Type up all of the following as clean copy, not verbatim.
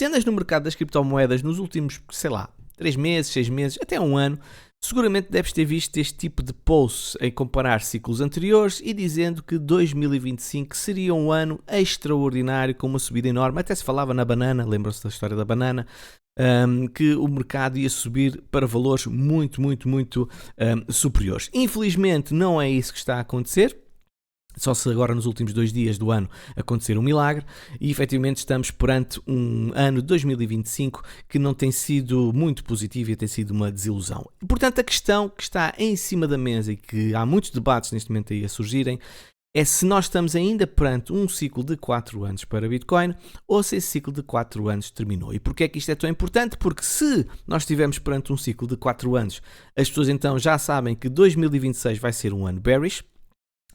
se andas no mercado das criptomoedas nos últimos, sei lá, 3 meses, 6 meses, até um ano, seguramente deves ter visto este tipo de posts em comparar ciclos anteriores e dizendo que 2025 seria um ano extraordinário com uma subida enorme. Até se falava na banana, lembram-se da história da banana, que o mercado ia subir para valores muito superiores. Infelizmente não é isso que está a acontecer. Só se agora nos últimos 2 dias do ano acontecer um milagre e efetivamente estamos perante um ano de 2025 que não tem sido muito positivo e tem sido uma desilusão. E, portanto, a questão que está em cima da mesa e que há muitos debates neste momento aí a surgirem é se nós estamos ainda perante um ciclo de 4 anos para Bitcoin ou se esse ciclo de 4 anos terminou. E porquê é que isto é tão importante? Porque se nós estivermos perante um ciclo de 4 anos, as pessoas então já sabem que 2026 vai ser um ano bearish.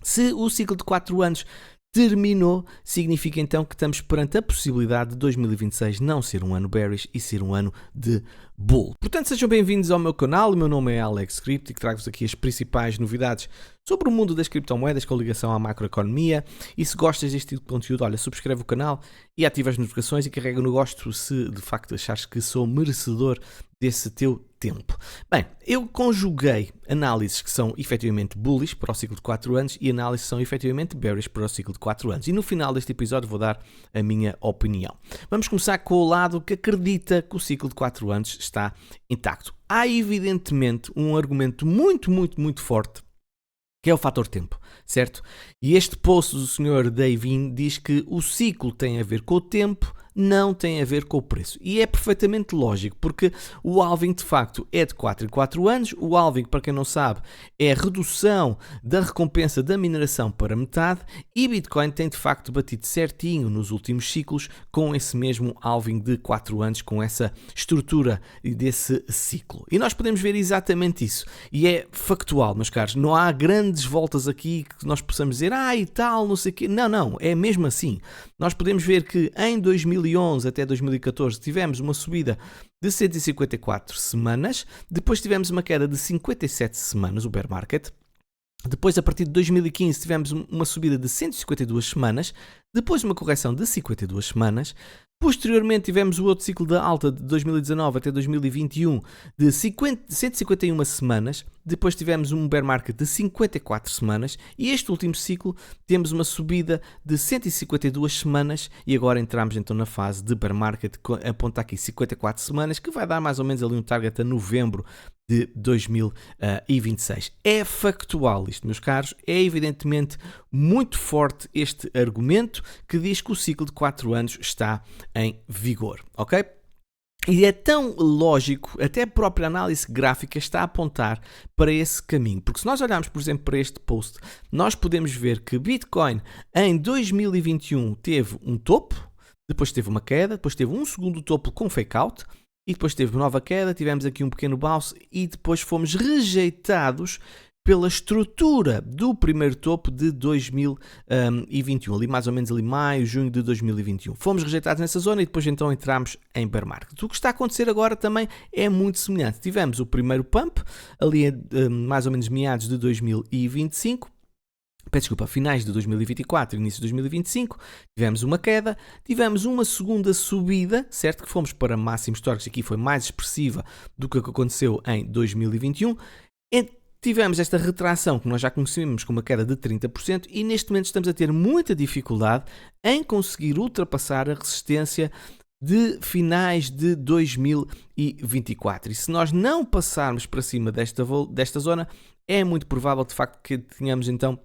Se o ciclo de 4 anos terminou, significa então que estamos perante a possibilidade de 2026 não ser um ano bearish e ser um ano de bull. Portanto, sejam bem-vindos ao meu canal. O meu nome é Alex Crypto e trago-vos aqui as principais novidades sobre o mundo das criptomoedas com ligação à macroeconomia. E se gostas deste tipo de conteúdo, olha, subscreve o canal e ativa as notificações e carrega no gosto se de facto achares que sou merecedor desse teu tempo. Bem, eu conjuguei análises que são efetivamente bullish para o ciclo de 4 anos e análises que são efetivamente bearish para o ciclo de 4 anos. E no final deste episódio vou dar a minha opinião. Vamos começar com o lado que acredita que o ciclo de 4 anos está intacto. Há evidentemente um argumento muito forte que é o fator tempo, certo? E este post do Sr. Davin diz que o ciclo tem a ver com o tempo, não tem a ver com o preço. E é perfeitamente lógico, porque o halving de facto é de 4 em 4 anos. O halving, para quem não sabe, é a redução da recompensa da mineração para metade e Bitcoin tem de facto batido certinho nos últimos ciclos com esse mesmo halving de 4 anos, com essa estrutura desse ciclo. E nós podemos ver exatamente isso. E é factual, meus caros. Não há grandes voltas aqui que nós possamos dizer, e tal, não sei o quê. Não, é mesmo assim. Nós podemos ver que em 2011 até 2014 tivemos uma subida de 154 semanas, depois tivemos uma queda de 57 semanas, o bear market. Depois, a partir de 2015, tivemos uma subida de 152 semanas, depois uma correção de 52 semanas. Posteriormente, tivemos o outro ciclo da alta de 2019 até 2021 de 151 semanas. Depois tivemos um bear market de 54 semanas. E este último ciclo temos uma subida de 152 semanas. E agora entramos então na fase de bear market, aponta aqui 54 semanas, que vai dar mais ou menos ali um target a novembro de 2026. É factual isto, meus caros. É evidentemente muito forte este argumento que diz que o ciclo de 4 anos está em vigor, ok? E é tão lógico, até a própria análise gráfica está a apontar para esse caminho. Porque se nós olharmos, por exemplo, para este post, nós podemos ver que Bitcoin em 2021 teve um topo, depois teve uma queda, depois teve um segundo topo com fake out, e depois teve nova queda, tivemos aqui um pequeno bounce e depois fomos rejeitados pela estrutura do primeiro topo de 2021, ali mais ou menos ali maio, junho de 2021. Fomos rejeitados nessa zona e depois então entramos em bear market. O que está a acontecer agora também é muito semelhante. Tivemos o primeiro pump, ali mais ou menos meados de 2025, finais de 2024, início de 2025, tivemos uma queda, tivemos uma segunda subida, certo? Que fomos para máximos históricos, aqui foi mais expressiva do que aconteceu em 2021, tivemos esta retração que nós já conhecemos com uma queda de 30% e neste momento estamos a ter muita dificuldade em conseguir ultrapassar a resistência de finais de 2024. E se nós não passarmos para cima desta zona, é muito provável de facto que tenhamos então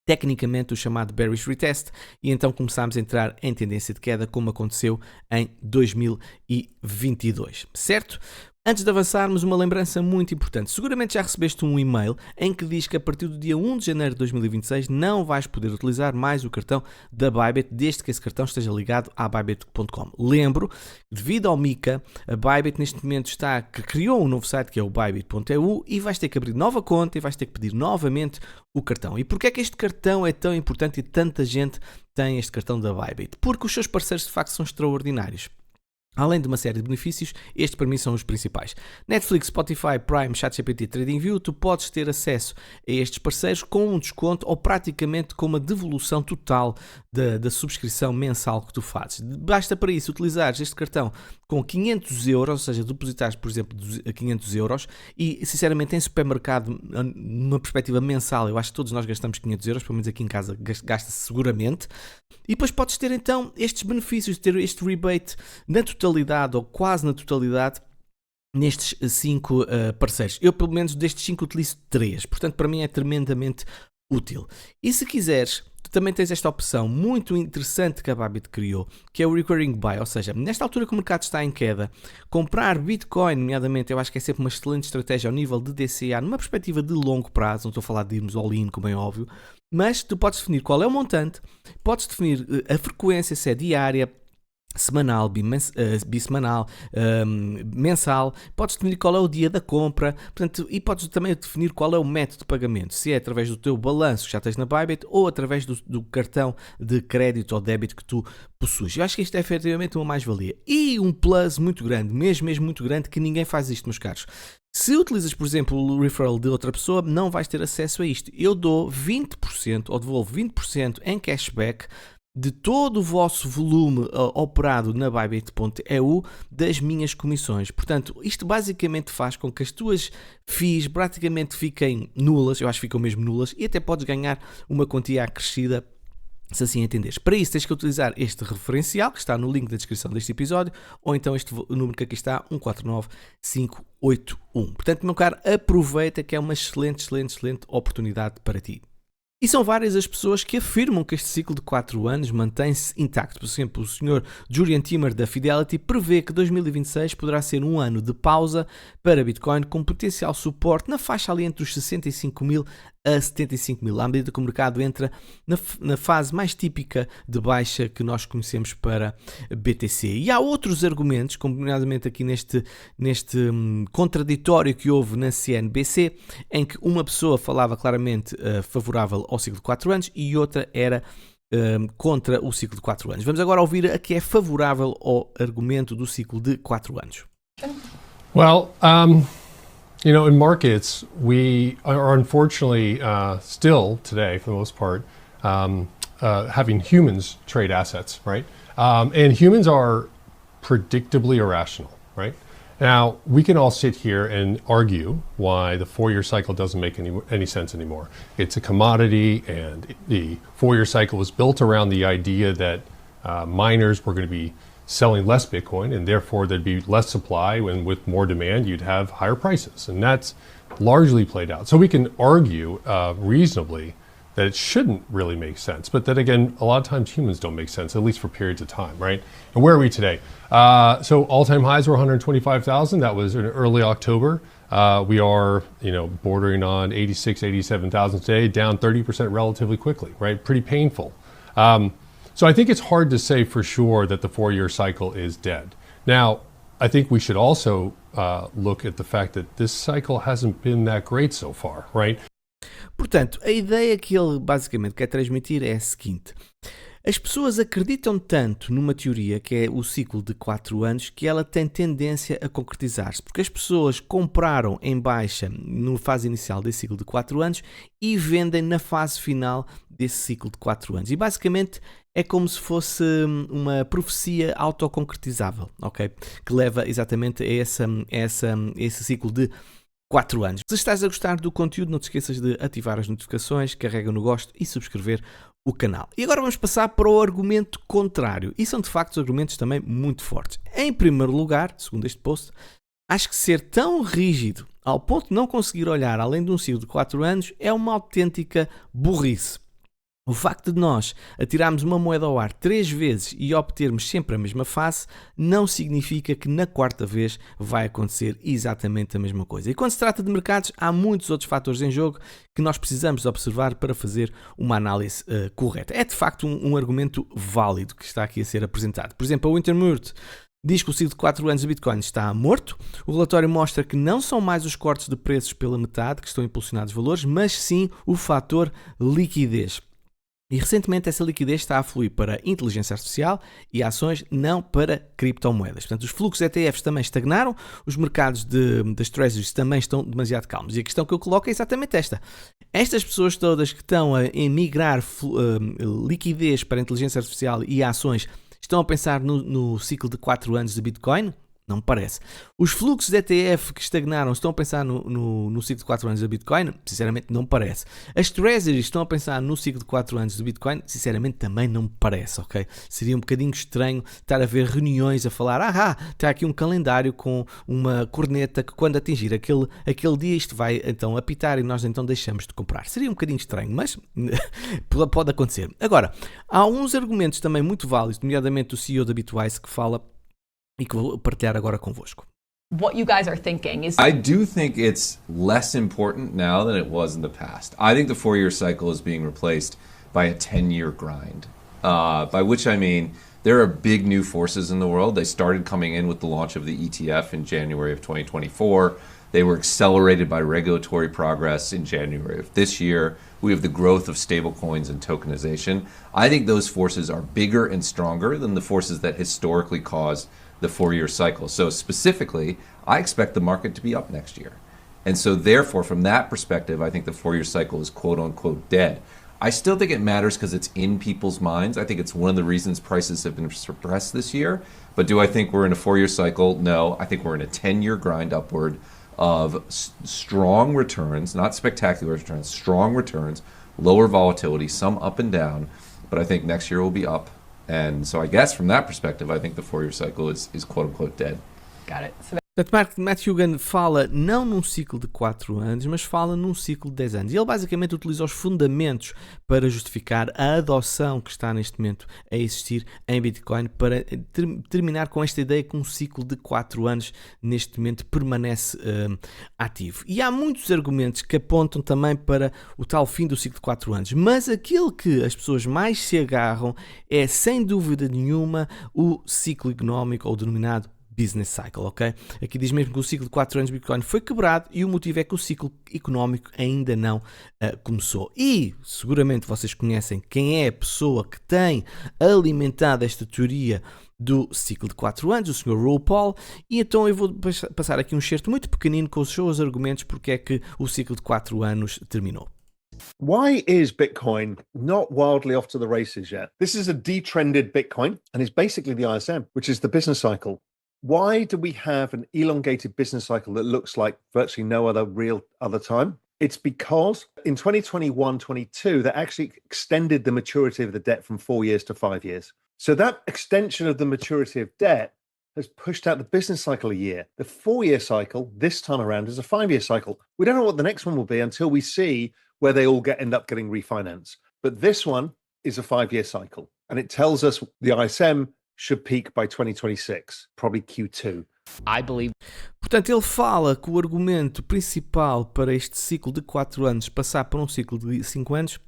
tecnicamente o chamado bearish retest e então começámos a entrar em tendência de queda como aconteceu em 2022, certo? Antes de avançarmos, uma lembrança muito importante. Seguramente já recebeste um e-mail em que diz que a partir do dia 1 de janeiro de 2026 não vais poder utilizar mais o cartão da Bybit, desde que esse cartão esteja ligado à Bybit.com. Lembro, devido ao MiCA, a Bybit neste momento criou um novo site que é o Bybit.eu e vais ter que abrir nova conta e vais ter que pedir novamente o cartão. E porquê é que este cartão é tão importante e tanta gente tem este cartão da Bybit? Porque os seus parceiros de facto são extraordinários. Além de uma série de benefícios, estes para mim são os principais. Netflix, Spotify, Prime, ChatGPT, TradingView, tu podes ter acesso a estes parceiros com um desconto ou praticamente com uma devolução total da subscrição mensal que tu fazes. Basta para isso utilizares este cartão com 500 euros, ou seja, depositares, por exemplo, 500 euros e, sinceramente, em supermercado, numa perspectiva mensal, eu acho que todos nós gastamos 500 euros, pelo menos aqui em casa gasta-se seguramente. E depois podes ter então estes benefícios, ter este rebate na totalidade ou quase na totalidade nestes 5 parceiros. Eu, pelo menos, destes 5 utilizo 3, portanto, para mim é tremendamente útil. E se quiseres, tu também tens esta opção muito interessante que a Bybit criou, que é o Recurring Buy, ou seja, nesta altura que o mercado está em queda, comprar Bitcoin, nomeadamente, eu acho que é sempre uma excelente estratégia ao nível de DCA, numa perspectiva de longo prazo, não estou a falar de irmos all-in, como é óbvio, mas tu podes definir qual é o montante, podes definir a frequência, se é diária, semanal, bissemanal, mensal, podes definir qual é o dia da compra, portanto, e podes também definir qual é o método de pagamento, se é através do teu balanço que já tens na Bybit ou através do cartão de crédito ou débito que tu possuis. Eu acho que isto é efetivamente uma mais-valia e um plus muito grande, mesmo muito grande, que ninguém faz isto, meus caros. Se utilizas, por exemplo, o referral de outra pessoa, não vais ter acesso a isto. Eu dou 20% ou devolvo 20% em cashback de todo o vosso volume operado na Bybit.eu das minhas comissões. Portanto, isto basicamente faz com que as tuas fees praticamente fiquem nulas, eu acho que ficam mesmo nulas, e até podes ganhar uma quantia acrescida, se assim entenderes. Para isso tens que utilizar este referencial que está no link da descrição deste episódio, ou então este número que aqui está, 149581. Portanto, meu caro, aproveita que é uma excelente oportunidade para ti. E são várias as pessoas que afirmam que este ciclo de 4 anos mantém-se intacto. Por exemplo, o Sr. Julian Timmer da Fidelity prevê que 2026 poderá ser um ano de pausa para Bitcoin com potencial suporte na faixa ali entre os 65 mil a 75 mil, à medida que o mercado entra na fase mais típica de baixa que nós conhecemos para BTC. E há outros argumentos, combinadamente aqui neste contraditório que houve na CNBC, em que uma pessoa falava claramente favorável ao ciclo de 4 anos e outra era contra o ciclo de 4 anos. Vamos agora ouvir a que é favorável ao argumento do ciclo de 4 anos. Well, you know, in markets, we are unfortunately still today, for the most part, having humans trade assets, right? And humans are predictably irrational, right? Now, we can all sit here and argue why the 4-year cycle doesn't make any sense anymore. It's a commodity, and the 4-year cycle was built around the idea that miners were going to be selling less Bitcoin, and therefore there'd be less supply, and with more demand, you'd have higher prices. And that's largely played out. So we can argue reasonably that it shouldn't really make sense. But then again, a lot of times humans don't make sense, at least for periods of time, right? And where are we today? So all-time highs were 125,000. That was in early October. We are, you know, bordering on 86, 87,000 today, down 30% relatively quickly, right? Pretty painful. So I think it's hard to say for sure that the 4-year cycle is dead. Now, I think we should also look at the fact that this cycle hasn't been that great so far, right? Portanto, a ideia que ele basicamente quer transmitir é a seguinte: as pessoas acreditam tanto numa teoria que é o ciclo de 4 anos que ela tem tendência a concretizar-se, porque as pessoas compraram em baixa na fase inicial desse ciclo de 4 anos e vendem na fase final desse ciclo de 4 anos. E basicamente é como se fosse uma profecia autoconcretizável, ok? Que leva exatamente a esse ciclo de 4 anos. Se estás a gostar do conteúdo, não te esqueças de ativar as notificações, carrega no gosto e subscrever o canal. E agora vamos passar para o argumento contrário. E são de facto argumentos também muito fortes. Em primeiro lugar, segundo este post, acho que ser tão rígido ao ponto de não conseguir olhar além de um ciclo de 4 anos é uma autêntica burrice. O facto de nós atirarmos uma moeda ao ar 3 vezes e obtermos sempre a mesma face não significa que na quarta vez vai acontecer exatamente a mesma coisa. E quando se trata de mercados, há muitos outros fatores em jogo que nós precisamos observar para fazer uma análise correta. É de facto um argumento válido que está aqui a ser apresentado. Por exemplo, a Wintermute diz que o ciclo de 4 anos de Bitcoin está morto. O relatório mostra que não são mais os cortes de preços pela metade que estão a impulsionar os valores, mas sim o fator liquidez. E recentemente essa liquidez está a fluir para inteligência artificial e ações, não para criptomoedas. Portanto, os fluxos de ETFs também estagnaram, os mercados das treasuries também estão demasiado calmos. E a questão que eu coloco é exatamente esta. Estas pessoas todas que estão a emigrar liquidez para a inteligência artificial e ações, estão a pensar no ciclo de 4 anos de Bitcoin? Não me parece. Os fluxos de ETF que estagnaram estão a pensar no ciclo de 4 anos do Bitcoin? Sinceramente não me parece. As treasuries estão a pensar no ciclo de 4 anos do Bitcoin? Sinceramente também não me parece, ok? Seria um bocadinho estranho estar a ver reuniões a falar, está aqui um calendário com uma corneta que quando atingir aquele dia isto vai então apitar e nós então deixamos de comprar. Seria um bocadinho estranho, mas pode acontecer. Agora, há uns argumentos também muito válidos, nomeadamente o CEO da Bitwise que fala e que vou partilhar agora convosco. What you guys are thinking is... I do think it's less important now than it was in the past. I think the 4-year cycle is being replaced by a 10-year grind, by which I mean there are big new forces in the world. They started coming in with the launch of the ETF in January of 2024. They were accelerated by regulatory progress in January of this year. We have the growth of stablecoins and tokenization. I think those forces are bigger and stronger than the forces that historically caused the 4-year cycle. So specifically, I expect the market to be up next year. And so therefore, from that perspective, I think the 4-year cycle is quote unquote dead. I still think it matters because it's in people's minds. I think it's one of the reasons prices have been suppressed this year. But do I think we're in a 4-year cycle? No, I think we're in a 10-year grind upward of strong returns, not spectacular returns, strong returns, lower volatility, some up and down. But I think next year will be up. And so I guess from that perspective, I think the 4-year cycle is quote unquote dead. Got it. Portanto, Matt Hougan fala não num ciclo de 4 anos, mas fala num ciclo de 10 anos. E ele basicamente utiliza os fundamentos para justificar a adoção que está neste momento a existir em Bitcoin para terminar com esta ideia que um ciclo de 4 anos neste momento permanece ativo. E há muitos argumentos que apontam também para o tal fim do ciclo de 4 anos, mas aquilo que as pessoas mais se agarram é, sem dúvida nenhuma, o ciclo económico ou denominado business cycle, ok? Aqui diz mesmo que o ciclo de 4 anos de Bitcoin foi quebrado e o motivo é que o ciclo económico ainda não começou. E seguramente vocês conhecem quem é a pessoa que tem alimentado esta teoria do ciclo de 4 anos, o Sr. RuPaul, e então eu vou passar aqui um excerto muito pequenino com os seus argumentos porque é que o ciclo de 4 anos terminou. Why is Bitcoin not wildly off to the races yet? This is a detrended Bitcoin and it's basically the ISM, which is the business cycle. Why do we have an elongated business cycle that looks like virtually no other real other time? It's because in 2021-22, they actually extended the maturity of the debt from 4 years to 5 years. So that extension of the maturity of debt has pushed out the business cycle a year. The 4-year cycle this time around is a 5-year cycle. We don't know what the next one will be until we see where they all end up getting refinanced. But this one is a 5-year cycle. And it tells us the ISM should peak by 2026, probably Q2. I believe. Portanto, ele fala que o argumento principal para este ciclo de 4 anos passar para um ciclo de 5 anos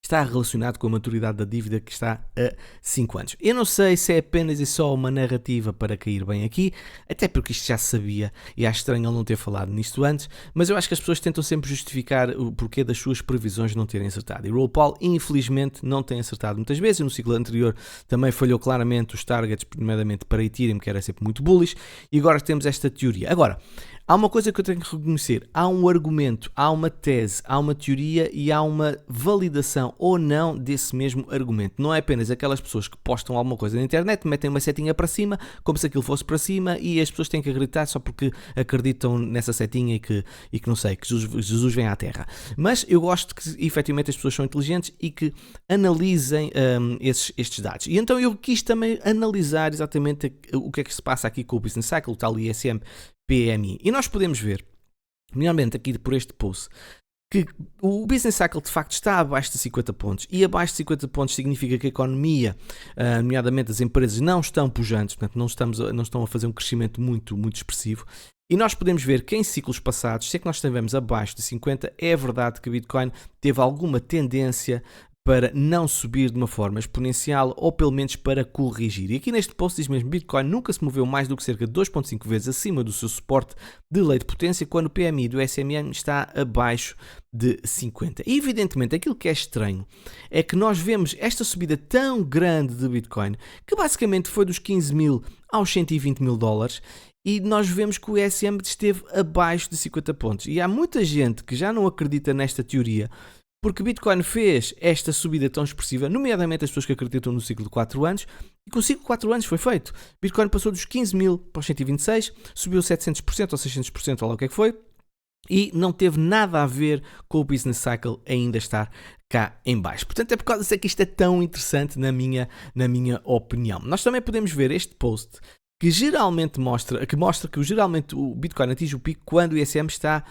está relacionado com a maturidade da dívida que está a 5 anos. Eu não sei se é apenas e só uma narrativa para cair bem aqui, até porque isto já se sabia e acho estranho ele não ter falado nisto antes, mas eu acho que as pessoas tentam sempre justificar o porquê das suas previsões não terem acertado. E RuPaul, infelizmente, não tem acertado muitas vezes. No ciclo anterior também falhou claramente os targets, primeiramente para Ethereum, que era sempre muito bullish, e agora temos esta teoria. Agora, há uma coisa que eu tenho que reconhecer, há um argumento, há uma tese, há uma teoria e há uma validação ou não desse mesmo argumento. Não é apenas aquelas pessoas que postam alguma coisa na internet, metem uma setinha para cima, como se aquilo fosse para cima e as pessoas têm que acreditar só porque acreditam nessa setinha e que não sei, que Jesus vem à Terra. Mas eu gosto que efetivamente as pessoas são inteligentes e que analisem estes dados. E então eu quis também analisar exatamente o que é que se passa aqui com o Business Cycle, o tal ISM PMI. E nós podemos ver, nomeadamente aqui por este post, que o Business Cycle de facto está abaixo de 50 pontos. E abaixo de 50 pontos significa que a economia, nomeadamente as empresas, não estão pujantes, portanto não estão a fazer um crescimento muito, muito expressivo. E nós podemos ver que em ciclos passados, se é que nós estivemos abaixo de 50, é verdade que o Bitcoin teve alguma tendência para não subir de uma forma exponencial ou pelo menos para corrigir. E aqui neste post diz mesmo: Bitcoin nunca se moveu mais do que cerca de 2,5 vezes acima do seu suporte de lei de potência quando o PMI do SMM está abaixo de 50. E evidentemente aquilo que é estranho é que nós vemos esta subida tão grande de Bitcoin, que basicamente foi dos 15 mil aos 120 mil dólares, e nós vemos que o ESM esteve abaixo de 50 pontos. E há muita gente que já não acredita nesta teoria, porque Bitcoin fez esta subida tão expressiva, nomeadamente as pessoas que acreditam no ciclo de 4 anos, e com o ciclo de 4 anos foi feito. Bitcoin passou dos 15 mil para os 126, subiu 700% ou 600%, ou lá o que é que foi, e não teve nada a ver com o business cycle ainda estar cá em baixo. Portanto, é por causa disso que isto é tão interessante na minha opinião. Nós também podemos ver este post que geralmente mostra que geralmente o Bitcoin atinge o pico quando o ISM está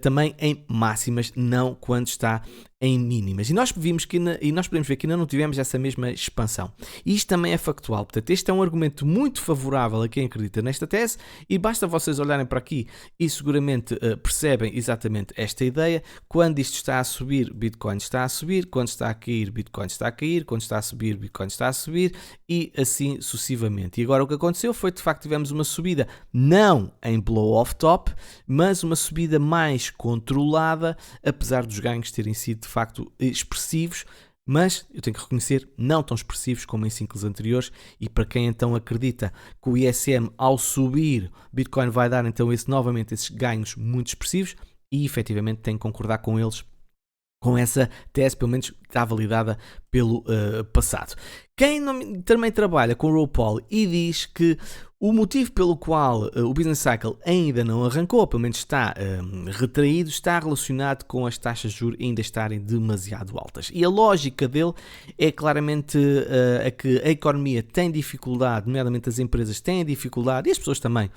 também em máximas, não quando está em mínimas. E nós podemos ver que ainda não tivemos essa mesma expansão. E isto também é factual. Portanto, este é um argumento muito favorável a quem acredita nesta tese, e basta vocês olharem para aqui e seguramente percebem exatamente esta ideia. Quando isto está a subir, Bitcoin está a subir; quando está a cair, Bitcoin está a cair; quando está a subir, Bitcoin está a subir, e assim sucessivamente. E agora o que aconteceu foi, de facto, tivemos uma subida não em blow-off top, mas uma subida mais controlada, apesar dos ganhos terem sido de facto expressivos, mas eu tenho que reconhecer, não tão expressivos como em ciclos anteriores. E para quem então acredita que o ISM ao subir, Bitcoin vai dar então novamente esses ganhos muito expressivos, e efetivamente tenho que concordar com eles, com essa tese, pelo menos está validada pelo passado. Quem também trabalha com o Raw Paul e diz que o motivo pelo qual o business cycle ainda não arrancou, pelo menos está retraído, está relacionado com as taxas de juros ainda estarem demasiado altas. E a lógica dele é claramente que a economia tem dificuldade, nomeadamente as empresas têm dificuldade, e as pessoas também,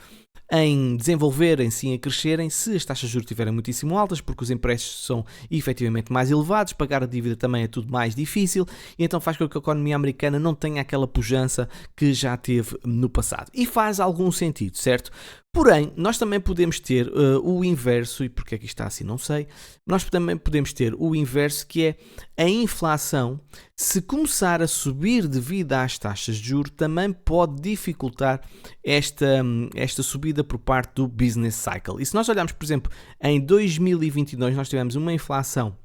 em desenvolverem-se e em crescerem, se as taxas de juros estiverem muitíssimo altas, porque os empréstimos são efetivamente mais elevados, pagar a dívida também é tudo mais difícil, e então faz com que a economia americana não tenha aquela pujança que já teve no passado. E faz algum sentido, certo? Porém, nós também podemos ter o inverso, e porque é que isto está assim não sei, nós também podemos ter o inverso, que é a inflação, se começar a subir devido às taxas de juros, também pode dificultar esta subida por parte do business cycle. E se nós olharmos, por exemplo, em 2022 nós tivemos uma inflação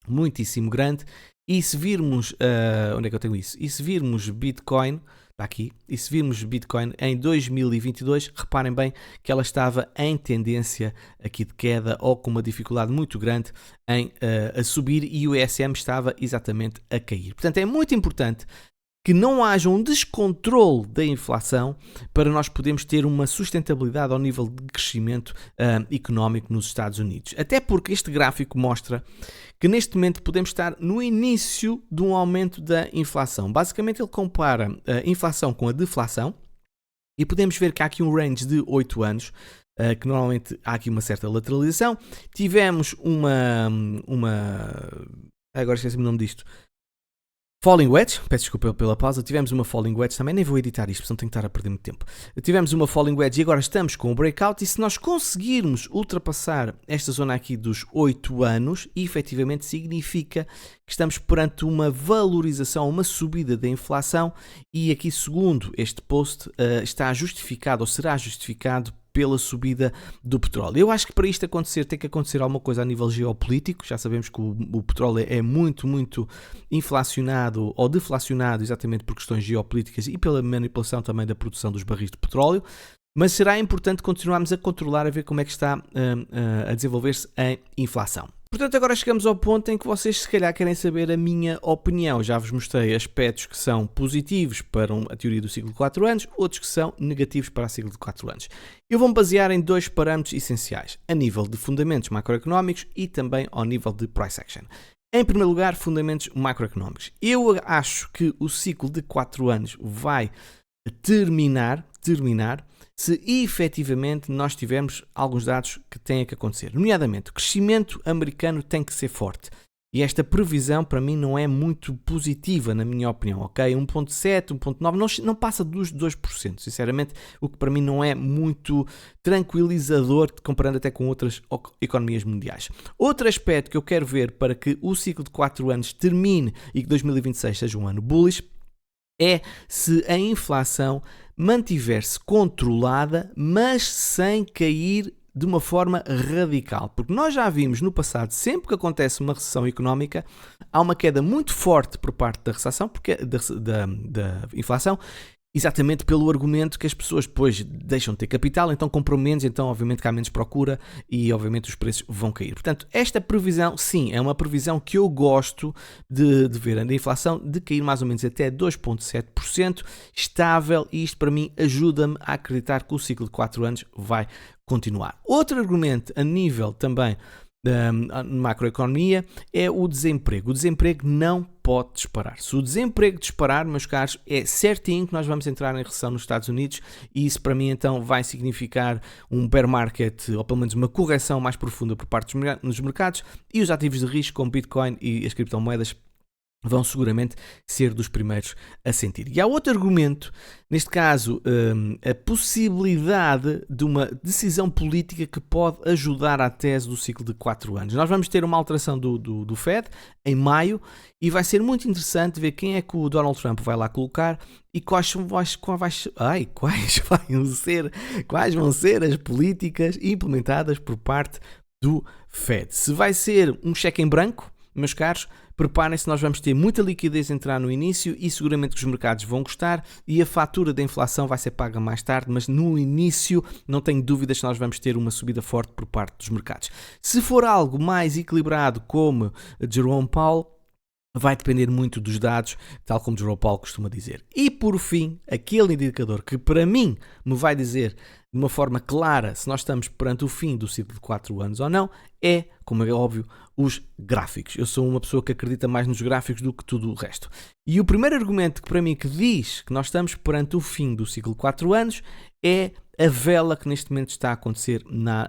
muitíssimo grande, e se virmos, onde é que eu tenho isso? E se virmos Bitcoin, está aqui, e se virmos Bitcoin em 2022, reparem bem que ela estava em tendência aqui de queda, ou com uma dificuldade muito grande em a subir, e o ESM estava exatamente a cair. Portanto, é muito importante que não haja um descontrole da inflação para nós podermos ter uma sustentabilidade ao nível de crescimento económico nos Estados Unidos. Até porque este gráfico mostra que neste momento podemos estar no início de um aumento da inflação. Basicamente ele compara a inflação com a deflação, e podemos ver que há aqui um range de 8 anos, que normalmente há aqui uma certa lateralização. Tivemos agora esqueci-me o nome disto. Falling Wedge, peço desculpa pela pausa, tivemos uma Falling Wedge também, nem vou editar isto, porque não tenho que estar a perder muito tempo. Tivemos uma Falling Wedge e agora estamos com o Breakout, e se nós conseguirmos ultrapassar esta zona aqui dos 8 anos, efetivamente significa que estamos perante uma valorização, uma subida da inflação, e aqui, segundo este post, está justificado, ou será justificado, pela subida do petróleo. Eu acho que para isto acontecer, tem que acontecer alguma coisa a nível geopolítico. Já sabemos que o petróleo é muito, muito inflacionado ou deflacionado exatamente por questões geopolíticas e pela manipulação também da produção dos barris de petróleo. Mas será importante continuarmos a controlar, a ver como é que está a desenvolver-se a inflação. Portanto, agora chegamos ao ponto em que vocês se calhar querem saber a minha opinião. Já vos mostrei aspectos que são positivos para a teoria do ciclo de 4 anos, outros que são negativos para o ciclo de 4 anos. Eu vou-me basear em 2 parâmetros essenciais, a nível de fundamentos macroeconómicos e também ao nível de price action. Em primeiro lugar, fundamentos macroeconómicos. Eu acho que o ciclo de 4 anos vai terminar se efetivamente nós tivermos alguns dados que têm que acontecer. Nomeadamente, o crescimento americano tem que ser forte. E esta previsão para mim não é muito positiva, na minha opinião, ok? 1.7, 1.9, não passa dos 2%, sinceramente, o que para mim não é muito tranquilizador, comparando até com outras economias mundiais. Outro aspecto que eu quero ver para que o ciclo de 4 anos termine e que 2026 seja um ano bullish, é se a inflação mantiver-se controlada, mas sem cair de uma forma radical, porque nós já vimos no passado, sempre que acontece uma recessão económica, há uma queda muito forte por parte da recessão, porque da inflação, exatamente pelo argumento que as pessoas depois deixam de ter capital, então compram menos, então obviamente que há menos procura e obviamente os preços vão cair. Portanto, esta previsão, sim, é uma previsão que eu gosto de ver a inflação de cair mais ou menos até 2.7%, estável, e isto para mim ajuda-me a acreditar que o ciclo de 4 anos vai continuar. Outro argumento a nível também da macroeconomia é o desemprego. O desemprego não pode disparar. Se o desemprego disparar, meus caros, é certinho que nós vamos entrar em recessão nos Estados Unidos, e isso para mim então vai significar um bear market, ou pelo menos uma correção mais profunda por parte dos mercados, e os ativos de risco como Bitcoin e as criptomoedas vão seguramente ser dos primeiros a sentir. E há outro argumento, neste caso, a possibilidade de uma decisão política que pode ajudar à tese do ciclo de 4 anos. Nós vamos ter uma alteração do Fed em maio, e vai ser muito interessante ver quem é que o Donald Trump vai lá colocar e quais vão ser as políticas implementadas por parte do Fed. Se vai ser um cheque em branco, meus caros, preparem-se, nós vamos ter muita liquidez a entrar no início e seguramente que os mercados vão gostar, e a fatura da inflação vai ser paga mais tarde, mas no início não tenho dúvidas que nós vamos ter uma subida forte por parte dos mercados. Se for algo mais equilibrado como Jerome Powell, vai depender muito dos dados, tal como Jerome Powell costuma dizer. E por fim, aquele indicador que para mim me vai dizer de uma forma clara se nós estamos perante o fim do ciclo de 4 anos ou não, é, como é óbvio, os gráficos. Eu sou uma pessoa que acredita mais nos gráficos do que tudo o resto. E o primeiro argumento que para mim que diz que nós estamos perante o fim do ciclo de 4 anos é a vela que neste momento está a acontecer na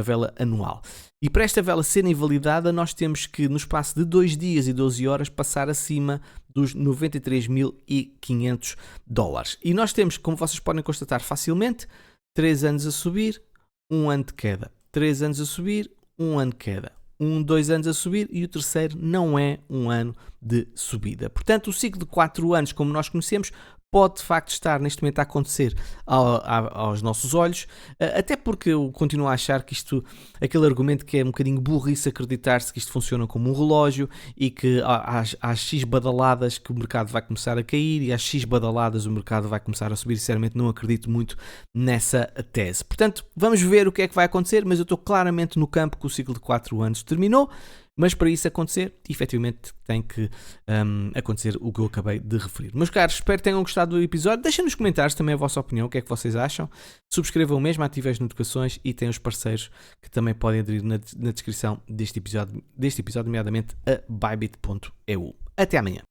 vela anual. E para esta vela ser invalidada, nós temos que, no espaço de 2 dias e 12 horas, passar acima dos 93.500 dólares. E nós temos, como vocês podem constatar facilmente, 3 anos a subir, 1 ano de queda. 3 anos a subir, 1 ano de queda. 2 anos a subir, e o terceiro não é um ano de subida. Portanto, o ciclo de 4 anos, como nós conhecemos, pode de facto estar neste momento a acontecer aos nossos olhos, até porque eu continuo a achar que aquele argumento que é um bocadinho burrice acreditar-se que isto funciona como um relógio e que há X badaladas que o mercado vai começar a cair e há X badaladas o mercado vai começar a subir. Sinceramente não acredito muito nessa tese. Portanto, vamos ver o que é que vai acontecer, mas eu estou claramente no campo que o ciclo de 4 anos terminou. Mas para isso acontecer, efetivamente tem que acontecer o que eu acabei de referir. Meus caros, espero que tenham gostado do episódio. Deixem nos comentários também a vossa opinião, o que é que vocês acham. Subscrevam mesmo, ativem as notificações e têm os parceiros que também podem aderir na descrição deste episódio, nomeadamente a Bybit.eu. Até amanhã.